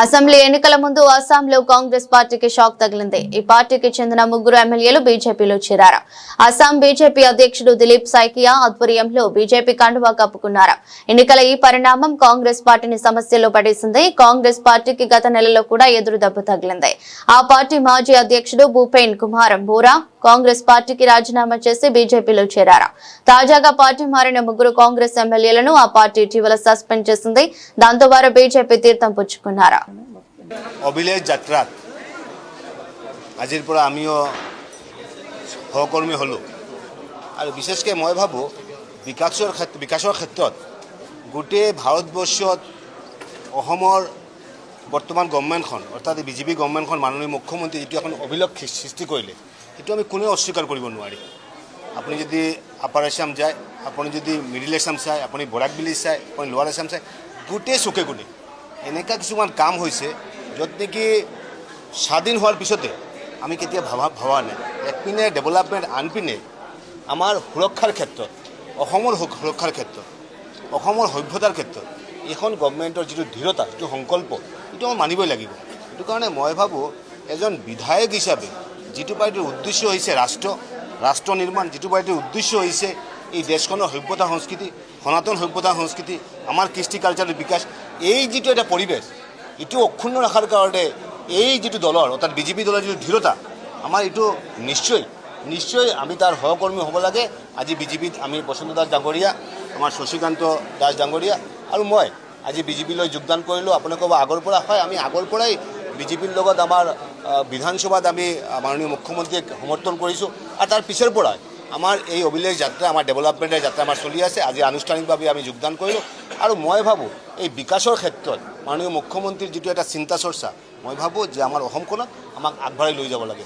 Assembly ఎన్నికల ముందు అస్సాంలో కాంగ్రెస్ పార్టీకి షాక్ తగిలింది. ఈ పార్టీకి చెందిన ముగ్గురు ఎమ్మెల్యేలు బీజేపీలో చేరారు. అస్సాం బీజేపీ అధ్యక్షుడు దిలీప్ సైకియా ఆధ్వర్యంలో బీజేపీ కండువా కప్పుకున్నారు. ఎన్నికల ఈ పరిణామం కాంగ్రెస్ పార్టీని సమస్యల్లో పడేసింది. కాంగ్రెస్ పార్టీకి గత నెలలో కూడా ఎదురు దెబ్బ తగిలింది. ఆ పార్టీ మాజీ అధ్యక్షుడు భూపేన్ కుమార్ బోరా కాంగ్రెస్ పార్టీకి రాజీనామా చేసి బీజేపీలో చేరారు. తాజాగా పార్టీ మారిన ముగ్గురు కాంగ్రెస్ ఎమ్మెల్యేలను ఆ పార్టీ ఇటీవల సస్పెండ్ చేసింది. దాంతో వారు బీజేపీ తీర్థం పుచ్చుకున్నారు. অভিলেখ যাত্ৰাত আজিৰ পৰা আমিও সহকৰ্মী হ'লোঁ আৰু বিশেষকৈ মই ভাবোঁ বিকাশৰ ক্ষেত্ৰত গোটেই ভাৰতবৰ্ষত অসমৰ বৰ্তমান গভৰ্ণমেণ্টখন অৰ্থাৎ বিজেপি গভৰ্ণমেণ্টখন মাননীয় মুখ্যমন্ত্ৰী যিটো এখন অভিলেখ সৃষ্টি কৰিলে সেইটো আমি কোনেও অস্বীকাৰ কৰিব নোৱাৰি। আপুনি যদি আপাৰ আছাম যায়, আপুনি যদি মিডিল আছাম চায়, আপুনি বৰাক ভেলী চায়, আপুনি লোৱাৰ আছাম চায়, গোটেই চুকে কোণে এনেকুৱা কিছুমান কাম হৈছে য'ত নেকি স্বাধীন হোৱাৰ পিছতে আমি কেতিয়া ভবা নাই। একপিনে ডেভেলপমেণ্ট, আনপিনে আমাৰ সুৰক্ষাৰ ক্ষেত্ৰত, অসমৰ সুৰক্ষাৰ ক্ষেত্ৰত, অসমৰ সভ্যতাৰ ক্ষেত্ৰত এইখন গভৰ্ণমেণ্টৰ যিটো দৃঢ়তা, যিটো সংকল্প, সেইটো আমি মানিবই লাগিব। সেইটো কাৰণে মই ভাবোঁ এজন বিধায়ক হিচাপে যিটো পাৰ্টিৰ উদ্দেশ্য হৈছে ৰাষ্ট্ৰ নিৰ্মাণ, যিটো পাৰ্টিৰ উদ্দেশ্য হৈছে এই দেশখনৰ সভ্যতা সংস্কৃতি, সনাতন সভ্যতা সংস্কৃতি, আমাৰ কৃষ্টি কালচাৰৰ বিকাশ, এই যিটো এটা পৰিৱেশ এইটো অক্ষুণ্ণ ৰখাৰ কাৰণে এই যিটো দলৰ অৰ্থাৎ বিজেপি দলৰ যিটো দৃঢ়তা, আমাৰ এইটো নিশ্চয় আমি তাৰ সহকৰ্মী হ'ব লাগে। আজি বিজেপিত আমি বসন্ত দাস ডাঙৰীয়া, আমাৰ শশীকান্ত দাস ডাঙৰীয়া আৰু মই আজি বিজেপিলৈ যোগদান কৰিলোঁ। আপোনালোকে ক'ব আগৰ পৰা হয়, আমি আগৰ পৰাই বিজেপিৰ লগত আমাৰ বিধানসভাত আমি মাননীয় মুখ্যমন্ত্ৰীক সমৰ্থন কৰিছোঁ আৰু তাৰ পিছৰ পৰাই আমাৰ এই অভিলেখ যাত্ৰা, আমাৰ ডেভেলপমেণ্টৰ যাত্ৰা আমাৰ চলি আছে। আজি আনুষ্ঠানিকভাৱে আমি যোগদান কৰিলোঁ আৰু মই ভাবোঁ এই বিকাশৰ ক্ষেত্ৰত মাননীয় মুখ্যমন্ত্ৰীৰ যিটো এটা চিন্তা চৰ্চা, মই ভাবোঁ যে আমাৰ অসমখনক আমাক আগবঢ়াই লৈ যাব লাগে।